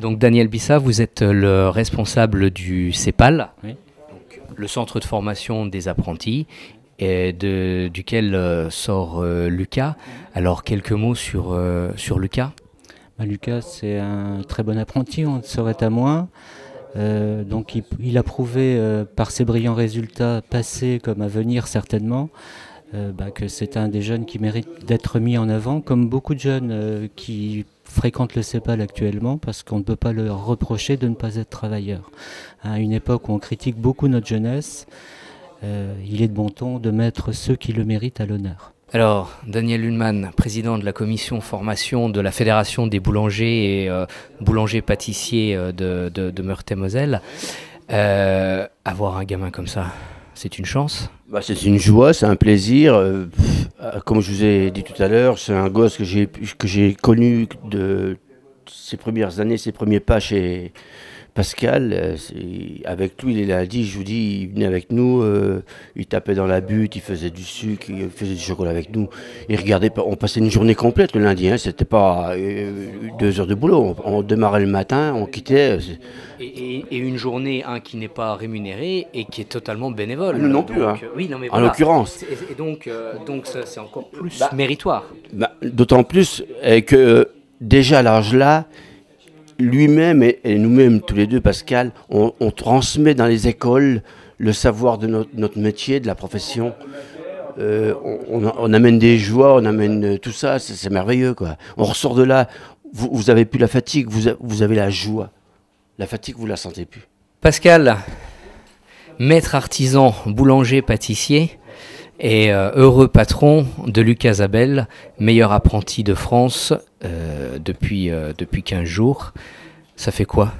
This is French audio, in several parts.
Donc Daniel Bissa, vous êtes le responsable du CEPAL, Oui. donc, le centre de formation des apprentis, et duquel sort Lucas. Alors quelques mots sur Lucas. Lucas, c'est un très bon apprenti, on ne saurait à moins. Donc il a prouvé par ses brillants résultats passés comme à venir certainement que c'est un des jeunes qui mérite d'être mis en avant, comme beaucoup de jeunes qui fréquentent le CEPAL actuellement, parce qu'on ne peut pas leur reprocher de ne pas être travailleurs. À une époque où on critique beaucoup notre jeunesse, il est de bon ton de mettre ceux qui le méritent à l'honneur. Alors, Daniel Lundman, président de la commission formation de la Fédération des boulangers et boulangers-pâtissiers de Meurthe-et-Moselle, avoir un gamin comme ça, c'est une chance? C'est une joie, c'est un plaisir. Comme je vous ai dit tout à l'heure, c'est un gosse que j'ai connu de ses premières années, ses premiers pas chez Pascal. Avec lui, il a dit, je vous dis, il venait avec nous, il tapait dans la butte, il faisait du sucre, il faisait du chocolat avec nous. Il regardait, on passait une journée complète le lundi, hein, c'était pas 2 heures de boulot. On démarrait le matin, on quittait. Et une journée qui n'est pas rémunérée et qui est totalement bénévole. Nous non plus, donc, hein. Oui, non, mais En voilà. l'occurrence. Et donc ça, c'est encore plus méritoire. D'autant plus que déjà à l'âge là, lui-même et nous-mêmes, tous les deux, Pascal, on transmet dans les écoles le savoir de notre métier, de la profession. On amène des joies, on amène tout ça, c'est merveilleux, quoi. On ressort de là, vous avez plus la fatigue, vous avez la joie. La fatigue, vous la sentez plus. Pascal, maître artisan, boulanger, pâtissier et heureux patron de Lucas Abel, meilleur apprenti de France depuis 15 jours. Ça fait quoi?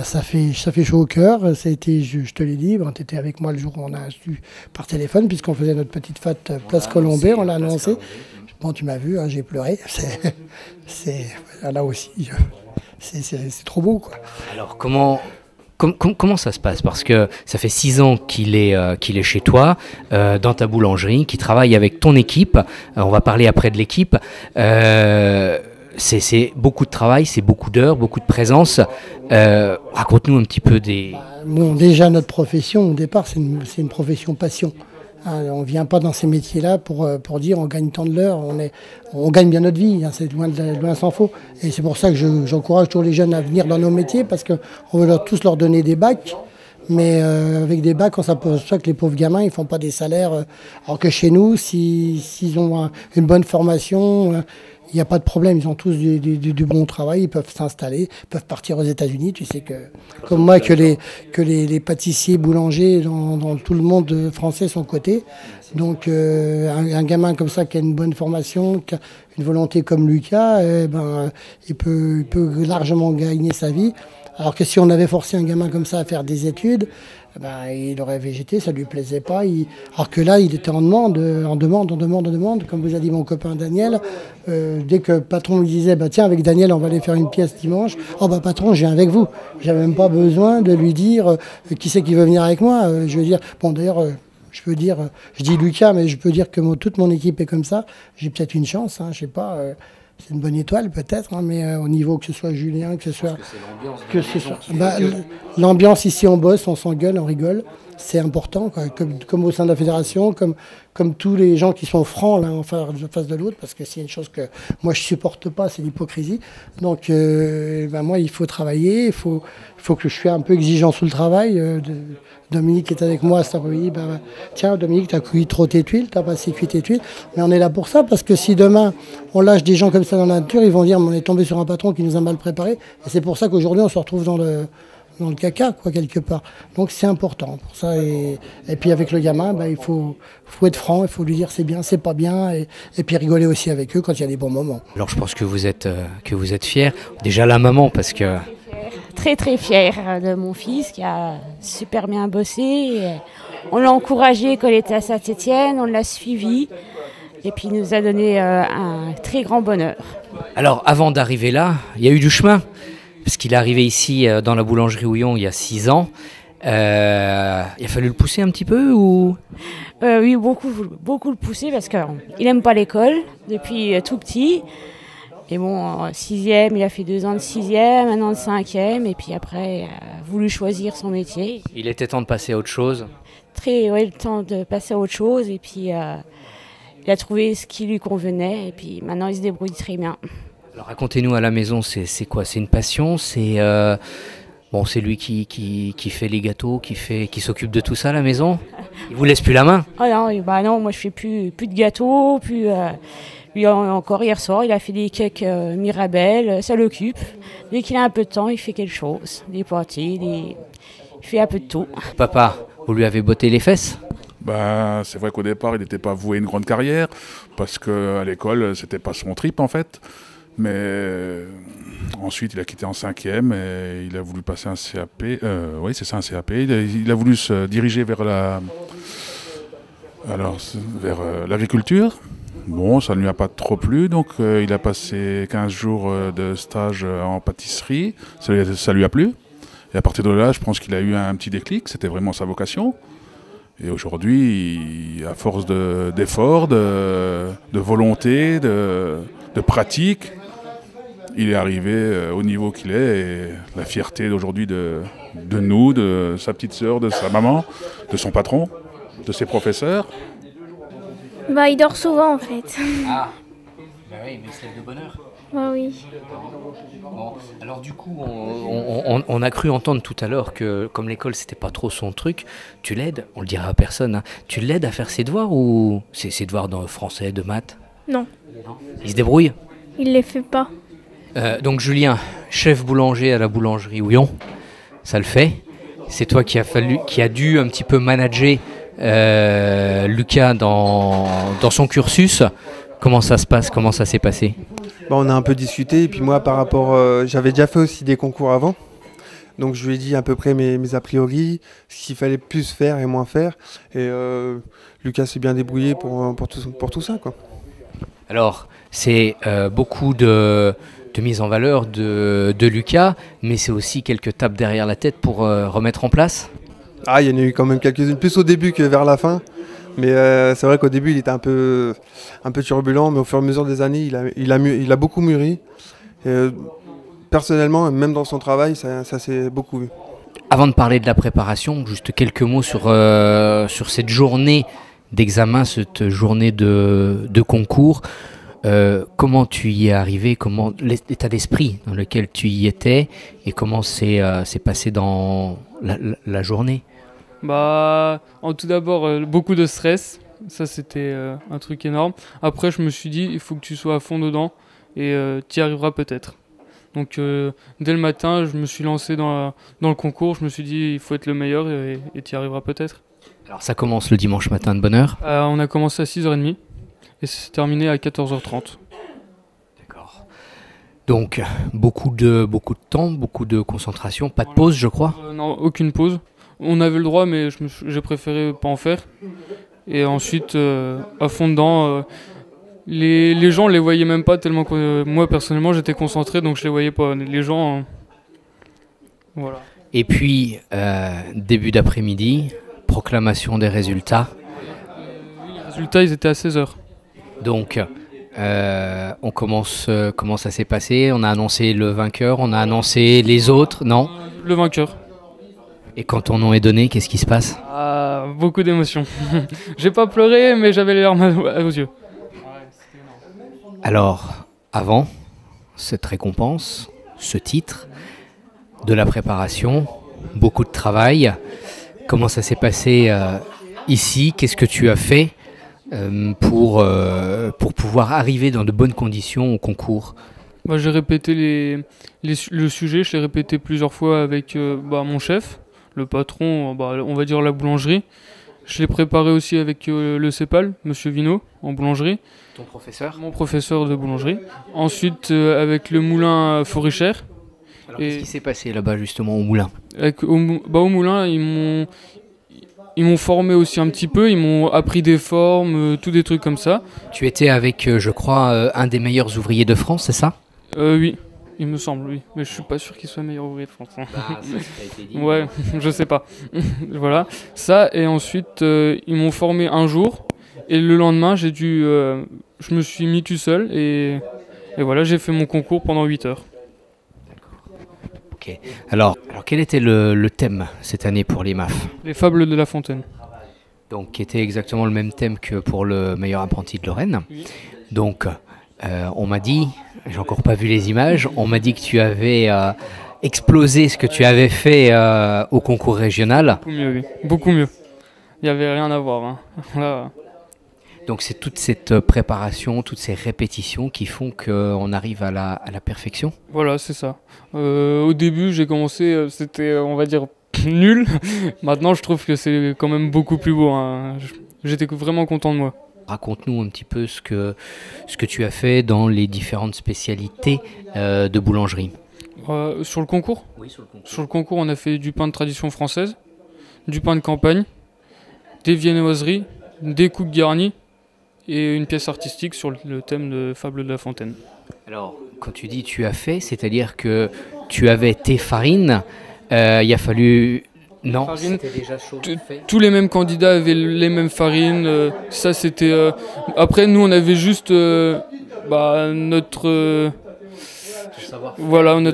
Ça fait chaud au cœur. Ça a été, je te l'ai dit, tu étais avec moi le jour où on a su par téléphone, puisqu'on faisait notre petite fête Place Colombet, on l'a annoncé. Bon, tu m'as vu, hein, j'ai pleuré. Là aussi, c'est trop beau, quoi. Alors comment ça se passe? Parce que ça fait 6 ans qu'il est chez toi, dans ta boulangerie, qu'il travaille avec ton équipe. On va parler après de l'équipe. C'est beaucoup de travail, c'est beaucoup d'heures, beaucoup de présence. Raconte-nous un petit peu des... Déjà, notre profession, au départ, c'est une profession passion. On ne vient pas dans ces métiers-là pour dire on gagne tant de l'heure, on gagne bien notre vie, hein, c'est loin s'en faut. Et c'est pour ça que j'encourage toujours les jeunes à venir dans nos métiers, parce qu'on veut tous leur donner des bacs. Mais avec des bacs, on s'aperçoit que les pauvres gamins, ils ne font pas des salaires. Alors que chez nous, s'ils ont une bonne formation, il n'y a pas de problème. Ils ont tous du bon travail, ils peuvent s'installer, peuvent partir aux États-Unis. Tu sais que, comme moi, que les pâtissiers, boulangers dans tout le monde français sont cotés. Donc un gamin comme ça qui a une bonne formation, qui a une volonté comme Lucas, il peut largement gagner sa vie. Alors que si on avait forcé un gamin comme ça à faire des études, il aurait végété, ça lui plaisait pas. Alors que là, il était en demande, comme vous a dit mon copain Daniel. Dès que le patron lui disait, tiens, avec Daniel, on va aller faire une pièce dimanche. Oh patron, je viens avec vous. J'avais même pas besoin de lui dire qui c'est qui veut venir avec moi. Je veux dire, d'ailleurs, je dis Lucas, mais je peux dire que toute mon équipe est comme ça. J'ai peut-être une chance, hein, je sais pas. C'est une bonne étoile peut-être, hein, mais au niveau que ce soit Julien, que ce soit... L'ambiance ici, on bosse, on s'engueule, on rigole. C'est important, quoi, comme au sein de la fédération, comme tous les gens qui sont francs l'un en face de l'autre, parce que c'est une chose que moi je supporte pas, c'est l'hypocrisie. Donc moi il faut travailler, il faut que je sois un peu exigeant sur le travail. Dominique est avec moi cet après-midi. Tiens Dominique, tu as cuit trop tes tuiles, tu as pas assez cuit tes tuiles. Mais on est là pour ça, parce que si demain on lâche des gens comme ça dans la nature, ils vont dire on est tombé sur un patron qui nous a mal préparé. Et c'est pour ça qu'aujourd'hui on se retrouve dans le caca, quoi, quelque part. Donc c'est important pour ça. Et puis avec le gamin, il faut être franc, il faut lui dire c'est bien, c'est pas bien, et puis rigoler aussi avec eux quand il y a des bons moments. Alors je pense que vous êtes fiers. Déjà la maman, parce que... Très très fière de mon fils qui a super bien bossé. On l'a encouragé quand il était à Saint-Étienne, on l'a suivi, et puis il nous a donné un très grand bonheur. Alors avant d'arriver là, il y a eu du chemin. Parce qu'il est arrivé ici dans la boulangerie Houillon il y a 6 ans. Il a fallu le pousser un petit peu ou... Oui, beaucoup le pousser parce qu'il n'aime pas l'école depuis tout petit. Et bon, en sixième, il a fait 2 ans de sixième, 1 an de cinquième, et puis après, il a voulu choisir son métier. Il était temps de passer à autre chose. Le temps de passer à autre chose, et puis il a trouvé ce qui lui convenait, et puis maintenant, il se débrouille très bien. Alors racontez-nous à la maison, c'est quoi? C'est une passion? C'est lui qui fait les gâteaux, qui s'occupe de tout ça à la maison? Il vous laisse plus la main? Oh non, moi je fais plus de gâteaux, lui encore hier soir, il a fait des cakes Mirabelle, ça l'occupe. Dès qu'il a un peu de temps, il fait quelque chose, des pâtés, il fait un peu de tout. Papa, vous lui avez botté les fesses? C'est vrai qu'au départ, il n'était pas voué à une grande carrière, parce qu'à l'école, c'était pas son trip en fait. Mais ensuite, il a quitté en cinquième et il a voulu passer un CAP. Oui, c'est ça, un CAP. Il a voulu se diriger vers l'agriculture. Bon, ça ne lui a pas trop plu, donc il a passé 15 jours de stage en pâtisserie. Ça lui a plu. Et à partir de là, je pense qu'il a eu un petit déclic. C'était vraiment sa vocation. Et aujourd'hui, à force d'efforts, de volonté, de pratique, il est arrivé au niveau qu'il est. Et la fierté d'aujourd'hui de nous, de sa petite sœur, de sa maman, de son patron, de ses professeurs. Il dort souvent en fait. Ah, oui, mais c'est de bonheur. Oui. Bon, alors du coup, on a cru entendre tout à l'heure que comme l'école c'était pas trop son truc, tu l'aides, on le dira à personne, hein, tu l'aides à faire ses devoirs ou ses devoirs de français, de maths? Non. Il se débrouille? Il les fait pas. Donc Julien, chef boulanger à la boulangerie Houillon, ça le fait. C'est toi qui a dû un petit peu manager Lucas dans son cursus. Comment ça se passe? Comment ça s'est passé? On a un peu discuté et puis moi par rapport, j'avais déjà fait aussi des concours avant, donc je lui ai dit à peu près mes a priori, ce qu'il fallait plus faire et moins faire, et Lucas s'est bien débrouillé pour tout ça, quoi. Alors c'est beaucoup de mise en valeur de Lucas, mais c'est aussi quelques tapes derrière la tête pour remettre en place? Ah, il y en a eu quand même quelques-unes, plus au début que vers la fin. Mais c'est vrai qu'au début, il était un peu turbulent, mais au fur et à mesure des années, il a beaucoup mûri. Personnellement, même dans son travail, ça s'est beaucoup vu. Avant de parler de la préparation, juste quelques mots sur cette journée d'examen, cette journée de concours. Comment tu y es arrivé, comment l'état d'esprit dans lequel tu y étais et comment s'est passé dans la journée? Tout d'abord, beaucoup de stress. Ça, c'était un truc énorme. Après, je me suis dit, il faut que tu sois à fond dedans et tu y arriveras peut-être. Donc, dès le matin, je me suis lancé dans le concours. Je me suis dit, il faut être le meilleur et tu y arriveras peut-être. Alors, ça commence le dimanche matin de bonne heure? On a commencé à 6h30 et c'est terminé à 14h30. D'accord. Donc, beaucoup de temps, beaucoup de concentration. Pas de pause, je crois? Non, aucune pause. On avait le droit, mais j'ai préféré pas en faire. Et ensuite, à fond dedans, les gens, on les voyait même pas tellement que moi, personnellement, j'étais concentré, donc je les voyais pas. Les gens, voilà. Et puis, début d'après-midi, proclamation des résultats. Les résultats, ils étaient à 16h. Donc, comment ça s'est passé? On a annoncé le vainqueur, on a annoncé les autres, non? Le vainqueur. Et quand ton nom est donné, qu'est-ce qui se passe? Beaucoup d'émotions. J'ai pas pleuré, mais j'avais les larmes aux yeux. Alors, avant cette récompense, ce titre, de la préparation, beaucoup de travail, comment ça s'est passé ici? Qu'est-ce que tu as fait pour pouvoir arriver dans de bonnes conditions au concours? J'ai répété le sujet, je l'ai répété plusieurs fois avec mon chef. Le patron, on va dire la boulangerie. Je l'ai préparé aussi avec le CEPAL, Monsieur Vino, en boulangerie. Ton professeur? Mon professeur de boulangerie. Ensuite, avec le moulin Forichère. Alors, qu'est-ce qui s'est passé là-bas, justement, au moulin? Au moulin, ils m'ont formé aussi un petit peu. Ils m'ont appris des formes, tous des trucs comme ça. Tu étais avec, je crois, un des meilleurs ouvriers de France, c'est ça? Oui. Il me semble, oui. Mais je suis pas sûr qu'il soit meilleur ouvrier de France. Ça a été dit. Ouais, je sais pas. Voilà. Ça, et ensuite, ils m'ont formé un jour. Et le lendemain, je me suis mis tout seul. Et Et voilà, j'ai fait mon concours pendant 8 heures. Ok. Alors quel était le thème cette année pour l'IMAF? Les fables de La Fontaine. Donc, qui était exactement le même thème que pour le meilleur apprenti de Lorraine. Oui. Donc, on m'a dit, j'ai encore pas vu les images, on m'a dit que tu avais explosé ce que tu avais fait au concours régional. Beaucoup mieux, oui. Beaucoup mieux. Il n'y avait rien à voir. Hein. Là. Donc, c'est toute cette préparation, toutes ces répétitions qui font qu'on arrive à la perfection. Voilà, c'est ça. Au début, j'ai commencé, c'était, on va dire, nul. Maintenant, je trouve que c'est quand même beaucoup plus beau. Hein. J'étais vraiment content de moi. Raconte-nous un petit peu ce que tu as fait dans les différentes spécialités de boulangerie. Sur le concours ? Oui, sur le concours. Sur le concours, on a fait du pain de tradition française, du pain de campagne, des viennoiseries, des coupes garnies et une pièce artistique sur le thème de Fables de La Fontaine. Alors, quand tu dis tu as fait, c'est-à-dire que tu avais tes farines, il a fallu... Non, c'était déjà chaud fait. Tous les mêmes candidats avaient les mêmes farines. Ça, c'était... Après, nous, on avait juste notre...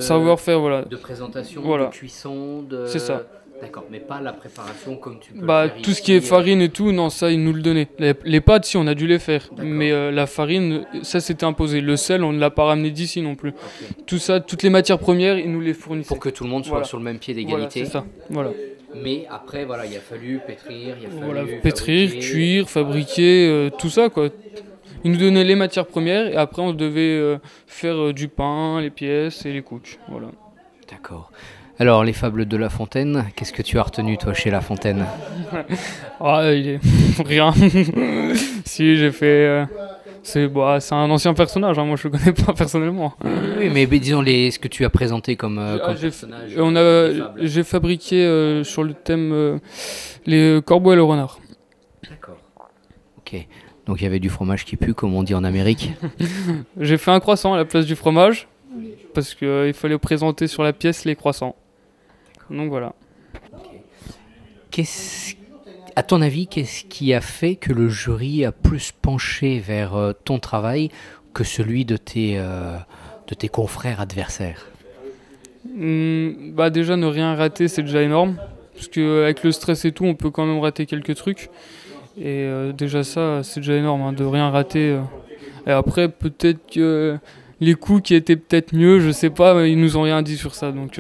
savoir-faire, voilà. De présentation, voilà. De cuisson, de... C'est ça. D'accord, mais pas la préparation comme tu peux faire tout ici, ce qui est farine et tout, non, ça, ils nous le donnaient. Les pâtes, si, on a dû les faire. Mais la farine, ça, c'était imposé. Le sel, on ne l'a pas ramené d'ici non plus. Okay. Tout ça, toutes les matières premières, ils nous les fournissaient. Pour que tout le monde soit sur le même pied d'égalité. Voilà, c'est ça. Voilà. Mais après, voilà, il a fallu pétrir, pétrir, cuire, fabriquer, tout ça, quoi. Ils nous donnaient les matières premières et après, on devait faire du pain, les pièces et les couches. Voilà. D'accord. Alors, les fables de La Fontaine, qu'est-ce que tu as retenu, toi, chez La Fontaine? Il est... rien. Si, j'ai fait... C'est un ancien personnage, hein. Moi je le connais pas personnellement. Oui, mais disons ce que tu as présenté comme personnage. J'ai fabriqué sur le thème les corbeaux et le renard. D'accord. Ok. Donc il y avait du fromage qui pue, comme on dit en Amérique. J'ai fait un croissant à la place du fromage, parce qu'il fallait présenter sur la pièce les croissants. Donc voilà. Okay. À ton avis, qu'est-ce qui a fait que le jury a plus penché vers ton travail que celui de tes confrères adversaires? Déjà, ne rien rater, c'est déjà énorme. Parce qu'avec le stress et tout, on peut quand même rater quelques trucs. Et déjà ça, c'est déjà énorme, hein, de rien rater. Et après, peut-être que les coups qui étaient peut-être mieux, je sais pas, ils nous ont rien dit sur ça. Donc